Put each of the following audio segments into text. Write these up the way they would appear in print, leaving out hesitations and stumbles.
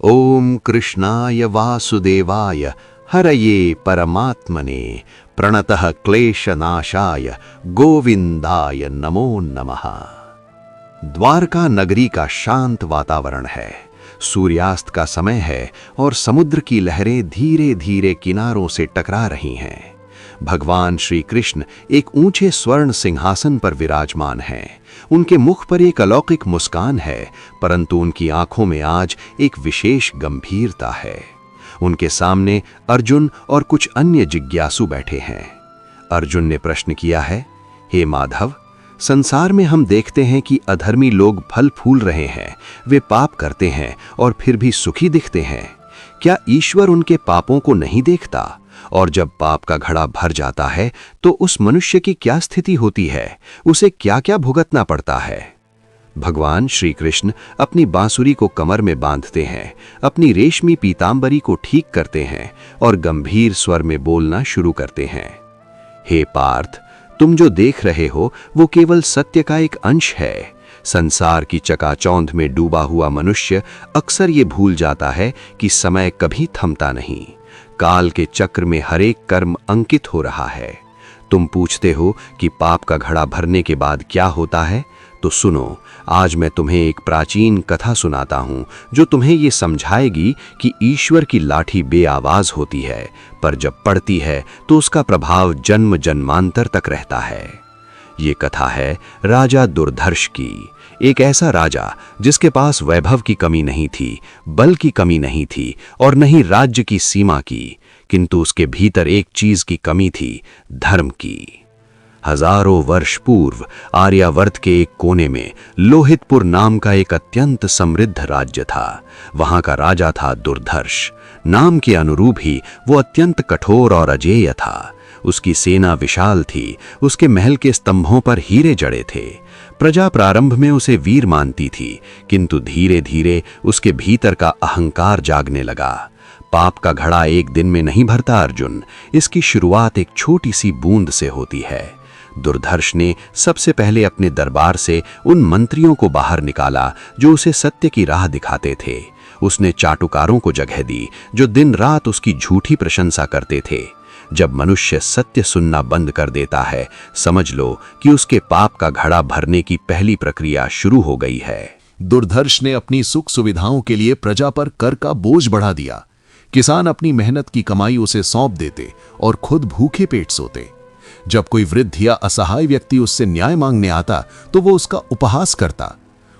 ओम कृष्णाय वासुदेवाय हरये परमात्मने प्रणतः क्लेशनाशाय गोविंदाय नमो नमः। द्वारका नगरी का शांत वातावरण है। सूर्यास्त का समय है और समुद्र की लहरें धीरे धीरे किनारों से टकरा रही हैं। भगवान श्री कृष्ण एक ऊंचे स्वर्ण सिंहासन पर विराजमान हैं। उनके मुख पर एक अलौकिक मुस्कान है, परंतु उनकी आंखों में आज एक विशेष गंभीरता है। उनके सामने अर्जुन और कुछ अन्य जिज्ञासु बैठे हैं। अर्जुन ने प्रश्न किया है, हे माधव, संसार में हम देखते हैं कि अधर्मी लोग फल फूल रहे हैं, वे पाप करते हैं और फिर भी सुखी दिखते हैं। क्या ईश्वर उनके पापों को नहीं देखता? और जब पाप का घड़ा भर जाता है तो उस मनुष्य की क्या स्थिति होती है? उसे क्या क्या भुगतना पड़ता है? भगवान श्री कृष्ण अपनी बांसुरी को कमर में बांधते हैं, अपनी रेशमी पीतांबरी को ठीक करते हैं और गंभीर स्वर में बोलना शुरू करते हैं। हे पार्थ, तुम जो देख रहे हो वो केवल सत्य का एक अंश है। संसार की चकाचौंध में डूबा हुआ मनुष्य अक्सर ये भूल जाता है कि समय कभी थमता नहीं। काल के चक्र में हर एक कर्म अंकित हो रहा है। तुम पूछते हो कि पाप का घड़ा भरने के बाद क्या होता है? तो सुनो, आज मैं तुम्हें एक प्राचीन कथा सुनाता हूं जो तुम्हें ये समझाएगी कि ईश्वर की लाठी बेआवाज होती है, पर जब पड़ती है तो उसका प्रभाव जन्म जन्मांतर तक रहता है। ये कथा है राजा दुर्धर्ष की। एक ऐसा राजा जिसके पास वैभव की कमी नहीं थी, बल की कमी नहीं थी और न ही राज्य की सीमा की, किंतु उसके भीतर एक चीज की कमी थी, धर्म की। हजारों वर्ष पूर्व आर्यावर्त के एक कोने में लोहितपुर नाम का एक अत्यंत समृद्ध राज्य था। वहां का राजा था दुर्धर्ष। नाम के अनुरूप ही वो अत्यंत कठोर और अजेय था। उसकी सेना विशाल थी, उसके महल के स्तंभों पर हीरे जड़े थे। प्रजा प्रारंभ में उसे वीर मानती थी, किंतु धीरे धीरे उसके भीतर का अहंकार जागने लगा। पाप का घड़ा एक दिन में नहीं भरता अर्जुन, इसकी शुरुआत एक छोटी सी बूंद से होती है। दुर्धर्ष ने सबसे पहले अपने दरबार से उन मंत्रियों को बाहर निकाला जो उसे सत्य की राह दिखाते थे। उसने चाटुकारों को जगह दी जो दिन रात उसकी झूठी प्रशंसा करते थे। जब मनुष्य सत्य सुनना बंद कर देता है, समझ लो कि उसके पाप का घड़ा भरने की पहली प्रक्रिया शुरू हो गई है। दुर्धर्ष ने अपनी सुख सुविधाओं के लिए प्रजा पर कर का बोझ बढ़ा दिया। किसान अपनी मेहनत की कमाई उसे सौंप देते और खुद भूखे पेट सोते। जब कोई वृद्ध या असहाय व्यक्ति उससे न्याय मांगने आता तो वो उसका उपहास करता।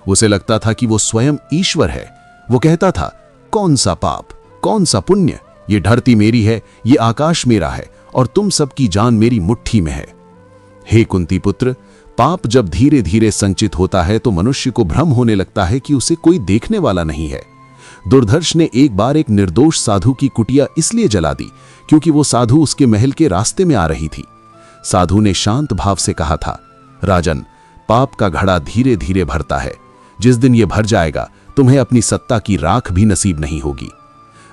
उसे लगता था कि वो स्वयं ईश्वर है। वो कहता था, कौन सा पाप, कौन सा पुण्य, ये धरती मेरी है, ये आकाश मेरा है और तुम सबकी जान मेरी मुट्ठी में है। हे कुंती पुत्र, पाप जब धीरे धीरे संचित होता है तो मनुष्य को भ्रम होने लगता है कि उसे कोई देखने वाला नहीं है। दुर्धर्ष ने एक बार एक निर्दोष साधु की कुटिया इसलिए जला दी क्योंकि वो साधु उसके महल के रास्ते में आ रही थी। साधु ने शांत भाव से कहा था, राजन, पाप का घड़ा धीरे धीरे भरता है। जिस दिन ये भर जाएगा तुम्हें अपनी सत्ता की राख भी नसीब नहीं होगी।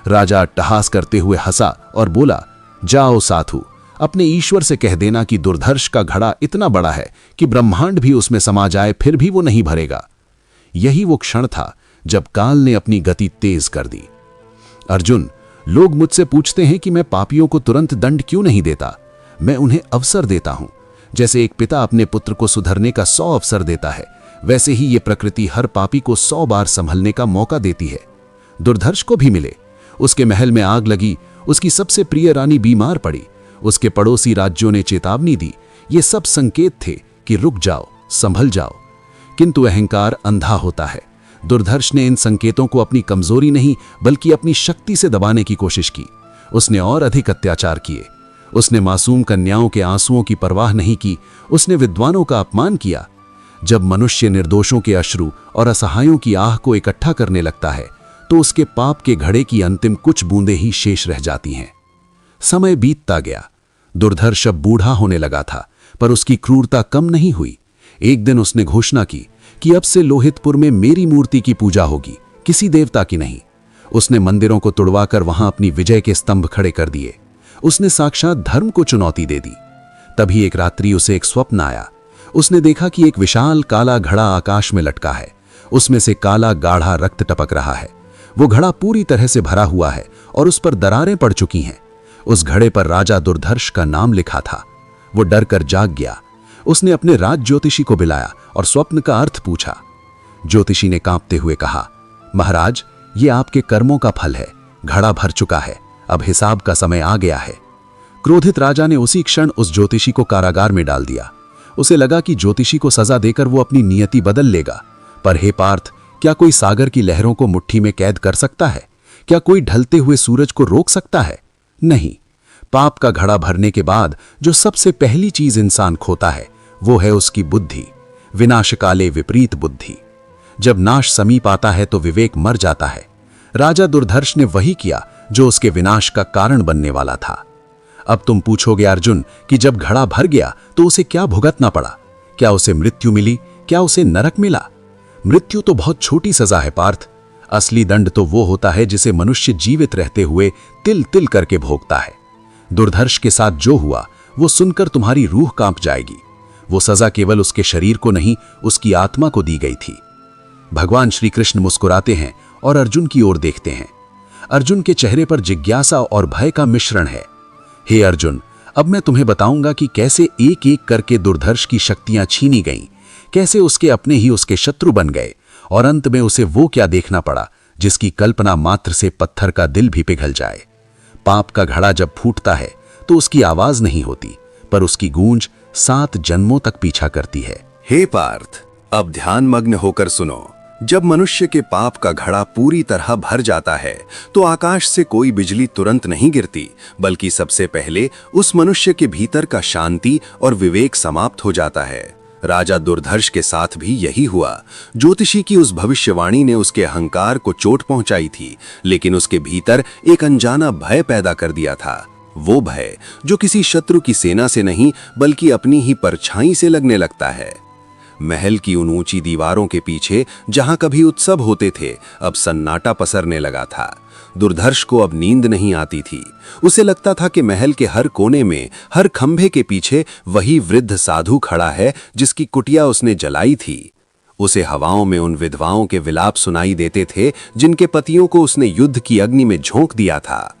राजा अट्टहास करते हुए हंसा और बोला, जाओ साधु, अपने ईश्वर से कह देना कि दुर्धर्ष का घड़ा इतना बड़ा है कि ब्रह्मांड भी उसमें समा जाए फिर भी वो नहीं भरेगा। यही वो क्षण था जब काल ने अपनी गति तेज कर दी। अर्जुन, लोग मुझसे पूछते हैं कि मैं पापियों को तुरंत दंड क्यों नहीं देता। मैं उन्हें अवसर देता हूं। जैसे एक पिता अपने पुत्र को सुधरने का 100 अवसर देता है, वैसे ही ये प्रकृति हर पापी को 100 बार संभलने का मौका देती है। दुर्धर्ष को भी मिले। उसके महल में आग लगी, उसकी सबसे प्रिय रानी बीमार पड़ी, उसके पड़ोसी राज्यों ने चेतावनी दी। ये सब संकेत थे कि रुक जाओ, संभल जाओ। किंतु अहंकार अंधा होता है। दुर्धर्ष ने इन संकेतों को अपनी कमजोरी नहीं बल्कि अपनी शक्ति से दबाने की कोशिश की। उसने और अधिक अत्याचार किए। उसने मासूम कन्याओं के आंसुओं की परवाह नहीं की। उसने विद्वानों का अपमान किया। जब मनुष्य निर्दोषों के अश्रु और असहायों की आह को इकट्ठा करने लगता है तो उसके पाप के घड़े की अंतिम कुछ बूंदें ही शेष रह जाती हैं। समय बीतता गया। दुर्धर्ष अब बूढ़ा होने लगा था, पर उसकी क्रूरता कम नहीं हुई। एक दिन उसने घोषणा की कि अब से लोहितपुर में मेरी मूर्ति की पूजा होगी, किसी देवता की नहीं। उसने मंदिरों को तुड़वाकर वहां अपनी विजय के स्तंभ खड़े कर दिए। उसने साक्षात धर्म को चुनौती दे दी। तभी एक रात्रि उसे एक स्वप्न आया। उसने देखा कि एक विशाल काला घड़ा आकाश में लटका है। उसमें से काला गाढ़ा रक्त टपक रहा है। वो घड़ा पूरी तरह से भरा हुआ है और उस पर दरारें पड़ चुकी हैं। उस घड़े पर राजा दुर्धर्ष का नाम लिखा था। वो डर कर जाग गया। उसने अपने राज ज्योतिषी को बुलाया और स्वप्न का अर्थ पूछा। ज्योतिषी ने कांपते हुए कहा, महाराज, ये आपके कर्मों का फल है। घड़ा भर चुका है, अब हिसाब का समय आ गया है। क्रोधित राजा ने उसी क्षण उस ज्योतिषी को कारागार में डाल दिया। उसे लगा कि ज्योतिषी को सजा देकर वो अपनी नियति बदल लेगा। पर हे पार्थ, क्या कोई सागर की लहरों को मुट्ठी में कैद कर सकता है? क्या कोई ढलते हुए सूरज को रोक सकता है? नहीं। पाप का घड़ा भरने के बाद जो सबसे पहली चीज इंसान खोता है वो है उसकी बुद्धि। विनाशकाले विपरीत बुद्धि। जब नाश समीप आता है तो विवेक मर जाता है। राजा दुर्धर्ष ने वही किया जो उसके विनाश का कारण बनने वाला था। अब तुम पूछोगे अर्जुन कि जब घड़ा भर गया तो उसे क्या भुगतना पड़ा? क्या उसे मृत्यु मिली? क्या उसे नरक मिला? मृत्यु तो बहुत छोटी सजा है पार्थ। असली दंड तो वो होता है जिसे मनुष्य जीवित रहते हुए तिल तिल करके भोगता है। दुर्धर्ष के साथ जो हुआ वो सुनकर तुम्हारी रूह कांप जाएगी। वो सजा केवल उसके शरीर को नहीं, उसकी आत्मा को दी गई थी। भगवान श्री कृष्ण मुस्कुराते हैं और अर्जुन की ओर देखते हैं। अर्जुन के चेहरे पर जिज्ञासा और भय का मिश्रण है। हे अर्जुन, अब मैं तुम्हें बताऊंगा कि कैसे एक एक करके दुर्धर्ष की शक्तियां छीनी गईं, कैसे उसके अपने ही उसके शत्रु बन गए और अंत में उसे वो क्या देखना पड़ा जिसकी कल्पना मात्र से पत्थर का दिल भी पिघल जाए। पाप का घड़ा जब फूटता है तो उसकी आवाज नहीं होती, पर उसकी गूंज 7 जन्मों तक पीछा करती है। हे पार्थ, अब ध्यान मग्न होकर सुनो। जब मनुष्य के पाप का घड़ा पूरी तरह भर जाता है तो आकाश से कोई बिजली तुरंत नहीं गिरती, बल्कि सबसे पहले उस मनुष्य के भीतर का शांति और विवेक समाप्त हो जाता है। राजा दुर्धर्ष के साथ भी यही हुआ। ज्योतिषी की उस भविष्यवाणी ने उसके अहंकार को चोट पहुंचाई थी, लेकिन उसके भीतर एक अनजाना भय पैदा कर दिया था। वो भय जो किसी शत्रु की सेना से नहीं बल्कि अपनी ही परछाई से लगने लगता है। महल की उन ऊंची दीवारों के पीछे जहां कभी उत्सव होते थे, अब सन्नाटा पसरने लगा था। दुर्धर्ष को अब नींद नहीं आती थी। उसे लगता था कि महल के हर कोने में, हर खंभे के पीछे वही वृद्ध साधु खड़ा है जिसकी कुटिया उसने जलाई थी। उसे हवाओं में उन विधवाओं के विलाप सुनाई देते थे जिनके पतियों को उसने युद्ध की अग्नि में झोंक दिया था।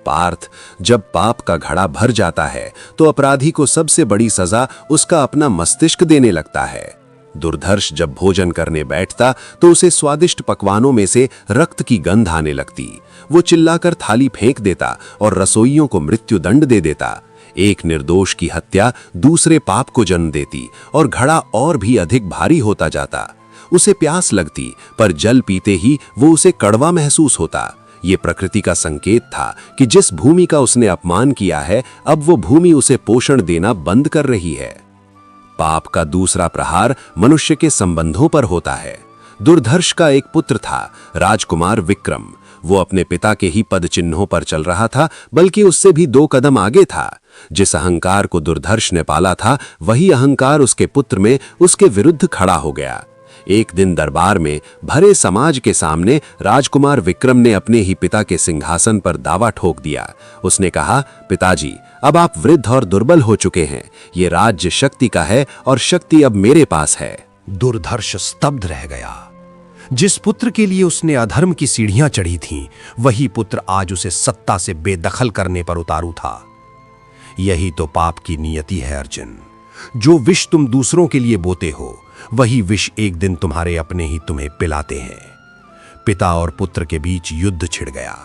पार्थ, जब पाप का घड़ा भर जाता है तो अपराधी को सबसे बड़ी सजा उसका अपना मस्तिष्क देने लगता है। दुर्धर्ष जब भोजन करने बैठता तो उसे स्वादिष्ट पकवानों में से रक्त की गंध आने लगती। वो चिल्लाकर थाली फेंक देता और रसोइयों को मृत्यु दंड दे देता। एक निर्दोष की हत्या दूसरे पाप को जन्म देती और घड़ा और भी अधिक भारी होता जाता। उसे प्यास लगती, पर जल पीते ही वो उसे कड़वा महसूस होता। ये प्रकृति का संकेत था कि जिस भूमि का उसने अपमान किया है, अब वो भूमि उसे पोषण देना बंद कर रही है। पाप का दूसरा प्रहार मनुष्य के संबंधों पर होता है। दुर्धर्ष का एक पुत्र था, राजकुमार विक्रम। वो अपने पिता के ही पद चिन्हों पर चल रहा था, बल्कि उससे भी 2 कदम आगे था। जिस अहंकार को दुर्धर्ष ने पाला था, वही अहंकार उसके पुत्र में उसके विरुद्ध खड़ा हो गया। एक दिन दरबार में भरे समाज के सामने राजकुमार विक्रम ने अपने ही पिता के सिंहासन पर दावा ठोक दिया। उसने कहा, पिताजी, अब आप वृद्ध और दुर्बल हो चुके हैं। ये राज्य शक्ति का है और शक्ति अब मेरे पास है। दुर्धर्ष स्तब्ध रह गया। जिस पुत्र के लिए उसने अधर्म की सीढ़ियां चढ़ी थीं, वही पुत्र आज उसे सत्ता से बेदखल करने पर उतारू था। यही तो पाप की नियति है अर्जुन। जो विष तुम दूसरों के लिए बोते हो, वही विष एक दिन तुम्हारे अपने ही तुम्हें पिलाते हैं। पिता और पुत्र के बीच युद्ध छिड़ गया।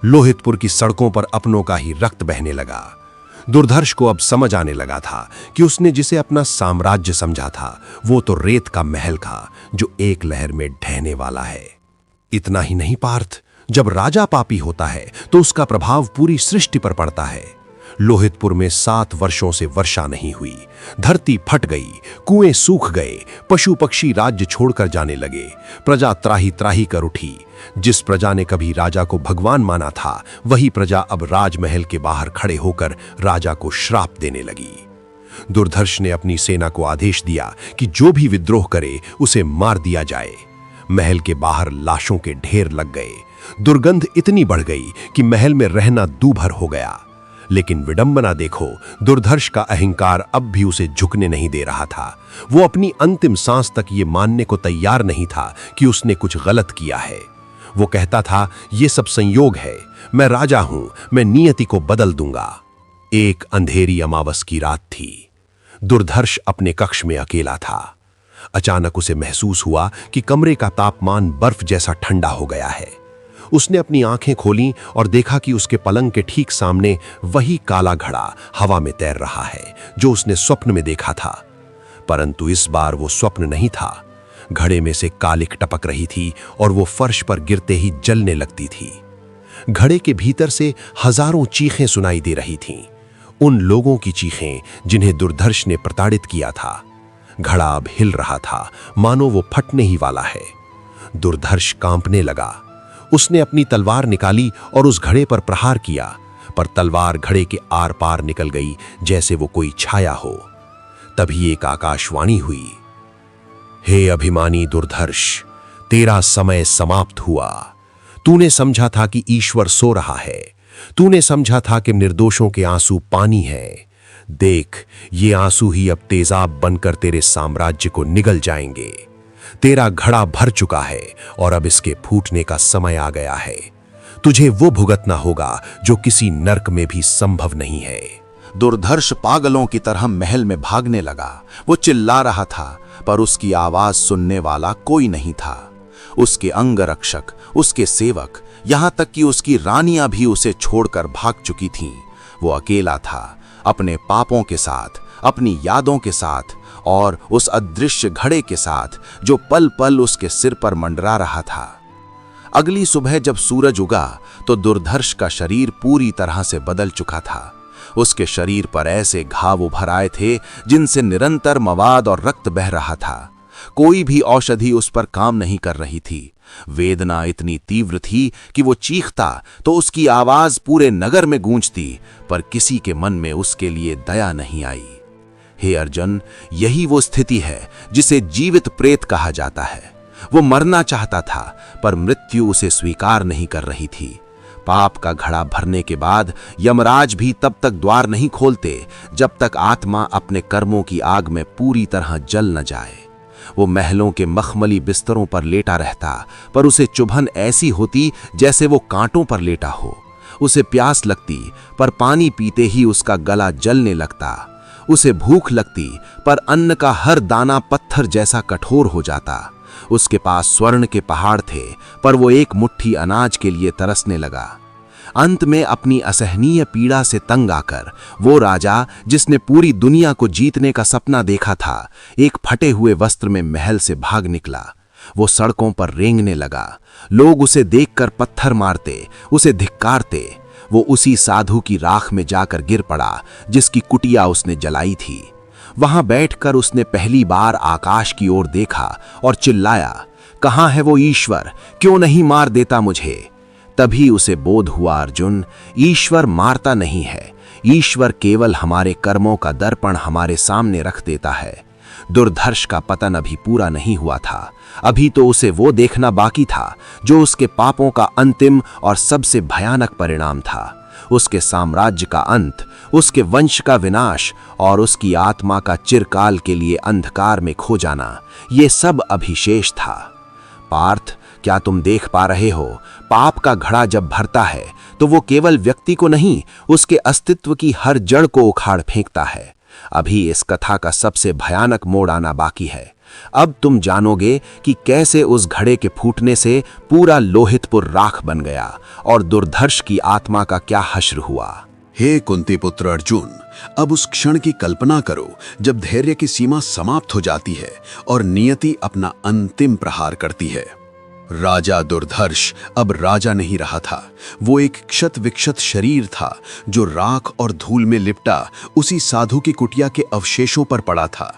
लोहितपुर की सड़कों पर अपनों का ही रक्त बहने लगा। दुर्धर्ष को अब समझ आने लगा था कि उसने जिसे अपना साम्राज्य समझा था, वो तो रेत का महल था जो एक लहर में ढहने वाला है। इतना ही नहीं पार्थ, जब राजा पापी होता है तो उसका प्रभाव पूरी सृष्टि पर पड़ता है। लोहितपुर में 7 वर्षों से वर्षा नहीं हुई। धरती फट गई, कुएं सूख गए, पशु पक्षी राज्य छोड़कर जाने लगे। प्रजा त्राही त्राही कर उठी। जिस प्रजा ने कभी राजा को भगवान माना था, वही प्रजा अब राजमहल के बाहर खड़े होकर राजा को श्राप देने लगी। दुर्धर्ष ने अपनी सेना को आदेश दिया कि जो भी विद्रोह करे उसे मार दिया जाए। महल के बाहर लाशों के ढेर लग गए। दुर्गंध इतनी बढ़ गई कि महल में रहना दूभर हो गया। लेकिन विडंबना देखो, दुर्धर्ष का अहंकार अब भी उसे झुकने नहीं दे रहा था। वो अपनी अंतिम सांस तक ये मानने को तैयार नहीं था कि उसने कुछ गलत किया है। वो कहता था, ये सब संयोग है, मैं राजा हूं, मैं नियति को बदल दूंगा। एक अंधेरी अमावस की रात थी। दुर्धर्ष अपने कक्ष में अकेला था। अचानक उसे महसूस हुआ कि कमरे का तापमान बर्फ जैसा ठंडा हो गया है। उसने अपनी आंखें खोलीं और देखा कि उसके पलंग के ठीक सामने वही काला घड़ा हवा में तैर रहा है जो उसने स्वप्न में देखा था। परंतु इस बार वो स्वप्न नहीं था। घड़े में से कालिक टपक रही थी और वो फर्श पर गिरते ही जलने लगती थी। घड़े के भीतर से हजारों चीखें सुनाई दे रही थीं, उन लोगों की चीखें जिन्हें दुर्धर्ष ने प्रताड़ित किया था। घड़ा अब हिल रहा था, मानो वो फटने ही वाला है। दुर्धर्ष कांपने लगा। उसने अपनी तलवार निकाली और उस घड़े पर प्रहार किया, पर तलवार घड़े के आर पार निकल गई जैसे वो कोई छाया हो। तभी एक आकाशवाणी हुई, हे अभिमानी दुर्धर्ष, तेरा समय समाप्त हुआ। तूने समझा था कि ईश्वर सो रहा है, तूने समझा था कि निर्दोषों के आंसू पानी है। देख, ये आंसू ही अब तेजाब बनकर तेरे साम्राज्य को निगल जाएंगे। तेरा घड़ा भर चुका है और अब इसके फूटने का समय आ गया है। तुझे वो भुगतना होगा जो किसी नर्क में भी संभव नहीं है। दुर्धर्ष पागलों की तरह महल में भागने लगा। वो चिल्ला रहा था, पर उसकी आवाज सुनने वाला कोई नहीं था। उसके अंगरक्षक, उसके सेवक, यहां तक कि उसकी रानियां भी उसे छोड़कर भाग चुकी थीं। वो अकेला था, अपने पापों के साथ, अपनी यादों के साथ और उस अदृश्य घड़े के साथ जो पल पल उसके सिर पर मंडरा रहा था। अगली सुबह जब सूरज उगा तो दुर्धर्ष का शरीर पूरी तरह से बदल चुका था। उसके शरीर पर ऐसे घाव उभर आए थे जिनसे निरंतर मवाद और रक्त बह रहा था। कोई भी औषधि उस पर काम नहीं कर रही थी। वेदना इतनी तीव्र थी कि वो चीखता तो उसकी आवाज पूरे नगर में गूंजती, पर किसी के मन में उसके लिए दया नहीं आई। हे अर्जुन, यही वो स्थिति है जिसे जीवित प्रेत कहा जाता है। वो मरना चाहता था, पर मृत्यु उसे स्वीकार नहीं कर रही थी। पाप का घड़ा भरने के बाद यमराज भी तब तक द्वार नहीं खोलते जब तक आत्मा अपने कर्मों की आग में पूरी तरह जल न जाए। वो महलों के मखमली बिस्तरों पर लेटा रहता, पर उसे चुभन ऐसी होती जैसे वो कांटों पर लेटा हो। उसे प्यास लगती, पर पानी पीते ही उसका गला जलने लगता। उसे भूख लगती, पर अन्न का हर दाना पत्थर जैसा कठोर हो जाता। उसके पास स्वर्ण के पहाड़ थे, पर वो एक मुट्ठी अनाज के लिए तरसने लगा। अंत में अपनी असहनीय पीड़ा से तंग आकर वो राजा, जिसने पूरी दुनिया को जीतने का सपना देखा था, एक फटे हुए वस्त्र में महल से भाग निकला। वो सड़कों पर रेंगने लगा। लोग उसे देखकर पत्थर मारते, उसे धिक्कारते। वो उसी साधु की राख में जाकर गिर पड़ा जिसकी कुटिया उसने जलाई थी। वहां बैठकर उसने पहली बार आकाश की ओर देखा और चिल्लाया, कहाँ है वो ईश्वर? क्यों नहीं मार देता मुझे? तभी उसे बोध हुआ, अर्जुन, ईश्वर मारता नहीं है। ईश्वर केवल हमारे कर्मों का दर्पण हमारे सामने रख देता है। दुर्धर्ष का पतन अभी पूरा नहीं हुआ था। अभी तो उसे वो देखना बाकी था जो उसके पापों का अंतिम और सबसे भयानक परिणाम था। उसके साम्राज्य का अंत, उसके वंश का विनाश और उसकी आत्मा का चिरकाल के लिए अंधकार में खो जाना, ये सब अभी शेष था। पार्थ, क्या तुम देख पा रहे हो? पाप का घड़ा जब भरता है तो वो केवल व्यक्ति को नहीं, उसके अस्तित्व की हर जड़ को उखाड़ फेंकता है। अभी इस कथा का सबसे भयानक मोड़ आना बाकी है। अब तुम जानोगे कि कैसे उस घड़े के फूटने से पूरा लोहितपुर राख बन गया और दुर्धर्ष की आत्मा का क्या हश्र हुआ। हे कुंती पुत्र अर्जुन, अब उस क्षण की कल्पना करो जब धैर्य की सीमा समाप्त हो जाती है और नियति अपना अंतिम प्रहार करती है। राजा दुर्धर्ष अब राजा नहीं रहा था। वो एक क्षत विक्षत शरीर था जो राख और धूल में लिपटा उसी साधु की कुटिया के अवशेषों पर पड़ा था।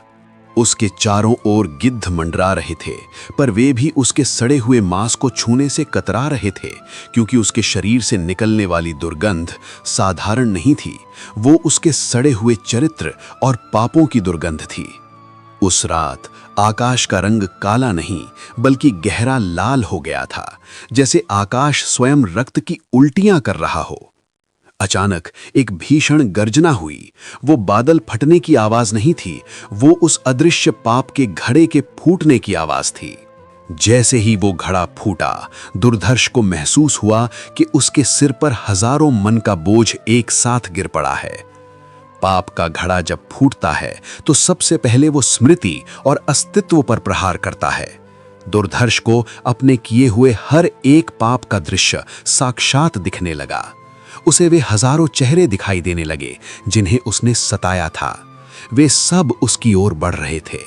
उसके चारों ओर गिद्ध मंडरा रहे थे, पर वे भी उसके सड़े हुए मांस को छूने से कतरा रहे थे, क्योंकि उसके शरीर से निकलने वाली दुर्गंध साधारण नहीं थी। वो उसके सड़े हुए चरित्र और पापों की दुर्गंध थी। उस रात आकाश का रंग काला नहीं बल्कि गहरा लाल हो गया था, जैसे आकाश स्वयं रक्त की उल्टियां कर रहा हो। अचानक एक भीषण गर्जना हुई। वो बादल फटने की आवाज नहीं थी, वो उस अदृश्य पाप के घड़े के फूटने की आवाज थी। जैसे ही वो घड़ा फूटा, दुर्धर्ष को महसूस हुआ कि उसके सिर पर हजारों मन का बोझ एक साथ गिर पड़ा है। पाप का घड़ा जब फूटता है तो सबसे पहले वो स्मृति और अस्तित्व पर प्रहार करता है। दुर्धर्ष को अपने किए हुए हर एक पाप का दृश्य साक्षात दिखने लगा। उसे वे हजारों चेहरे दिखाई देने लगे जिन्हें उसने सताया था। वे सब उसकी ओर बढ़ रहे थे।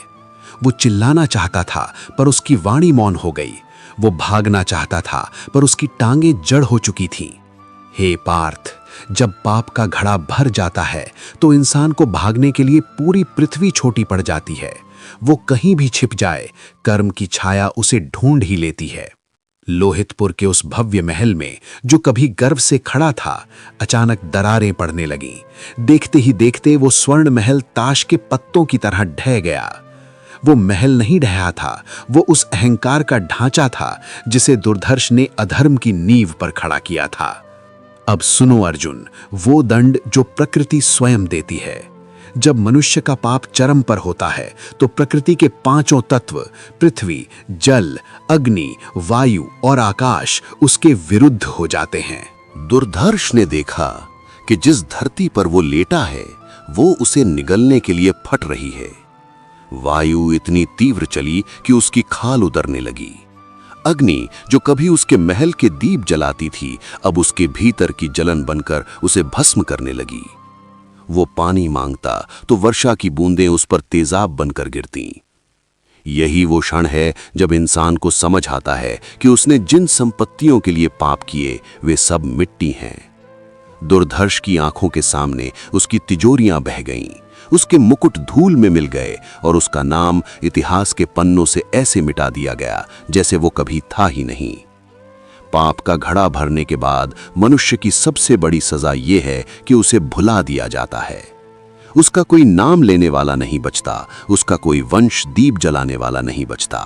वो चिल्लाना चाहता था पर उसकी वाणी मौन हो गई। वो भागना चाहता था पर उसकी टांगें जड़ हो चुकी थीं। हे पार्थ, जब पाप का घड़ा भर जाता है तो इंसान को भागने के लिए पूरी पृथ्वी छोटी पड़ जाती है। वो कहीं भी छिप जाए, कर्म की छाया उसे ढूंढ ही लेती है। लोहितपुर के उस भव्य महल में जो कभी गर्व से खड़ा था, अचानक दरारें पड़ने लगीं। देखते ही देखते वो स्वर्ण महल ताश के पत्तों की तरह ढह गया। वो महल नहीं ढहा था, वो उस अहंकार का ढांचा था जिसे दुर्धर्ष ने अधर्म की नींव पर खड़ा किया था। अब सुनो अर्जुन, वो दंड जो प्रकृति स्वयं देती है। जब मनुष्य का पाप चरम पर होता है तो प्रकृति के पांचों तत्व पृथ्वी, जल, अग्नि, वायु और आकाश उसके विरुद्ध हो जाते हैं। दुर्धर्ष ने देखा कि जिस धरती पर वो लेटा है वो उसे निगलने के लिए फट रही है। वायु इतनी तीव्र चली कि उसकी खाल उतरने लगी। अग्नि जो कभी उसके महल के दीप जलाती थी, अब उसके भीतर की जलन बनकर उसे भस्म करने लगी। वो पानी मांगता तो वर्षा की बूंदें उस पर तेजाब बनकर गिरती। यही वो क्षण है जब इंसान को समझ आता है कि उसने जिन संपत्तियों के लिए पाप किए वे सब मिट्टी हैं। दुर्धर्ष की आंखों के सामने उसकी तिजोरियां बह गईं, उसके मुकुट धूल में मिल गए और उसका नाम इतिहास के पन्नों से ऐसे मिटा दिया गया जैसे वो कभी था ही नहीं। पाप का घड़ा भरने के बाद मनुष्य की सबसे बड़ी सजा यह है कि उसे भुला दिया जाता है। उसका कोई नाम लेने वाला नहीं बचता, उसका कोई वंश दीप जलाने वाला नहीं बचता।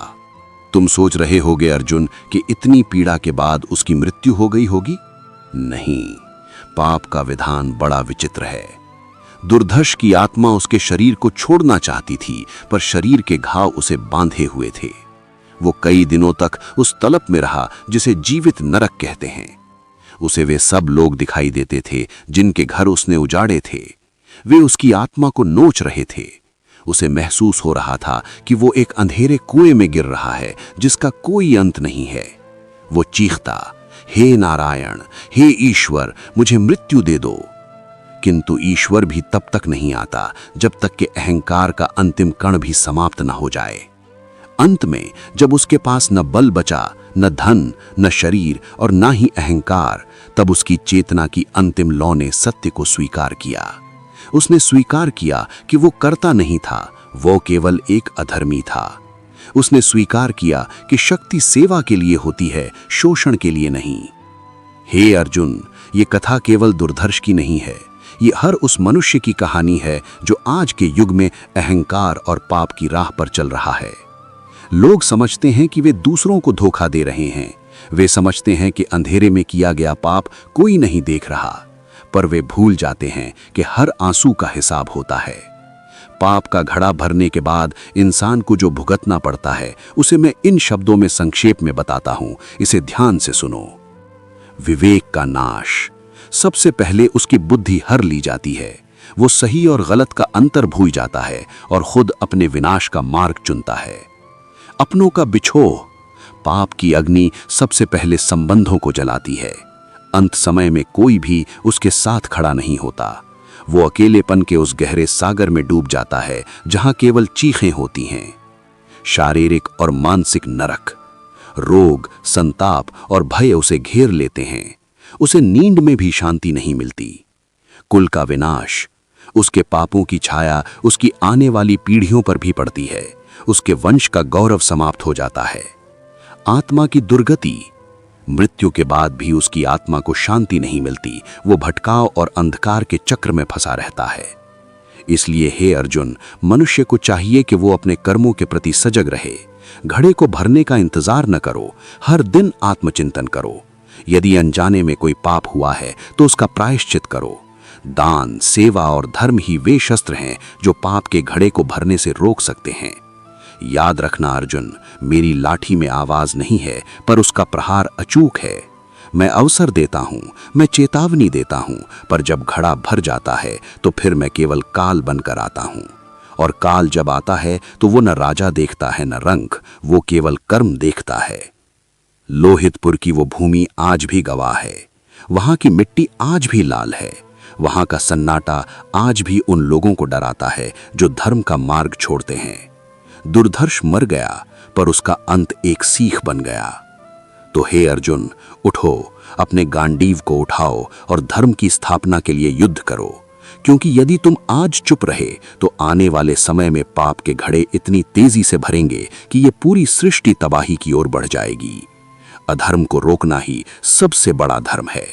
तुम सोच रहे होगे अर्जुन कि इतनी पीड़ा के बाद उसकी मृत्यु हो गई होगी? नहीं, पाप का विधान बड़ा विचित्र है। दुर्धर्ष की आत्मा उसके शरीर को छोड़ना चाहती थी, पर शरीर के घाव उसे बांधे हुए थे। वो कई दिनों तक उस तलब में रहा जिसे जीवित नरक कहते हैं। उसे वे सब लोग दिखाई देते थे जिनके घर उसने उजाड़े थे। वे उसकी आत्मा को नोच रहे थे। उसे महसूस हो रहा था कि वो एक अंधेरे कुएं में गिर रहा है जिसका कोई अंत नहीं है। वो चीखता, हे नारायण, हे ईश्वर, मुझे मृत्यु दे दो। किंतु ईश्वर भी तब तक नहीं आता जब तक कि अहंकार का अंतिम कण भी समाप्त न हो जाए। अंत में जब उसके पास न बल बचा, न धन, न शरीर और न ही अहंकार, तब उसकी चेतना की अंतिम लौ ने सत्य को स्वीकार किया। उसने स्वीकार किया कि वो कर्ता नहीं था, वो केवल एक अधर्मी था। उसने स्वीकार किया कि शक्ति सेवा के लिए होती है, शोषण के लिए नहीं। हे अर्जुन, ये कथा केवल दुर्धर्ष की नहीं है, ये हर उस मनुष्य की कहानी है जो आज के युग में अहंकार और पाप की राह पर चल रहा है। लोग समझते हैं कि वे दूसरों को धोखा दे रहे हैं। वे समझते हैं कि अंधेरे में किया गया पाप कोई नहीं देख रहा, पर वे भूल जाते हैं कि हर आंसू का हिसाब होता है। पाप का घड़ा भरने के बाद इंसान को जो भुगतना पड़ता है उसे मैं इन शब्दों में संक्षेप में बताता हूं, इसे ध्यान से सुनो। विवेक का नाश। सबसे पहले उसकी बुद्धि हर ली जाती है। वो सही और गलत का अंतर भूल जाता है और खुद अपने विनाश का मार्ग चुनता है। अपनों का बिछोह। पाप की अग्नि सबसे पहले संबंधों को जलाती है। अंत समय में कोई भी उसके साथ खड़ा नहीं होता। वो अकेलेपन के उस गहरे सागर में डूब जाता है जहां केवल चीखें होती हैं। शारीरिक और मानसिक नरक। रोग, संताप और भय उसे घेर लेते हैं। उसे नींद में भी शांति नहीं मिलती। कुल का विनाश। उसके पापों की छाया उसकी आने वाली पीढ़ियों पर भी पड़ती है। उसके वंश का गौरव समाप्त हो जाता है। आत्मा की दुर्गति। मृत्यु के बाद भी उसकी आत्मा को शांति नहीं मिलती। वो भटकाव और अंधकार के चक्र में फंसा रहता है। इसलिए हे अर्जुन, मनुष्य को चाहिए कि वो अपने कर्मों के प्रति सजग रहे। घड़े को भरने का इंतजार न करो, हर दिन आत्मचिंतन करो। यदि अनजाने में कोई पाप हुआ है तो उसका प्रायश्चित करो। दान, सेवा और धर्म ही वे शस्त्र हैं जो पाप के घड़े को भरने से रोक सकते हैं। याद रखना अर्जुन, मेरी लाठी में आवाज नहीं है, पर उसका प्रहार अचूक है। मैं अवसर देता हूँ, मैं चेतावनी देता हूँ, पर जब घड़ा भर जाता है तो फिर मैं केवल काल बनकर आता हूँ। और काल जब आता है तो वो न राजा देखता है न रंग, वो केवल कर्म देखता है। लोहितपुर की वो भूमि आज भी गवाह है, वहां की मिट्टी आज भी लाल है, वहां का सन्नाटा आज भी उन लोगों को डराता है जो धर्म का मार्ग छोड़ते हैं। दुर्धर्ष मर गया, पर उसका अंत एक सीख बन गया। तो हे अर्जुन, उठो, अपने गांडीव को उठाओ और धर्म की स्थापना के लिए युद्ध करो, क्योंकि यदि तुम आज चुप रहे तो आने वाले समय में पाप के घड़े इतनी तेजी से भरेंगे कि ये पूरी सृष्टि तबाही की ओर बढ़ जाएगी। अधर्म को रोकना ही सबसे बड़ा धर्म है।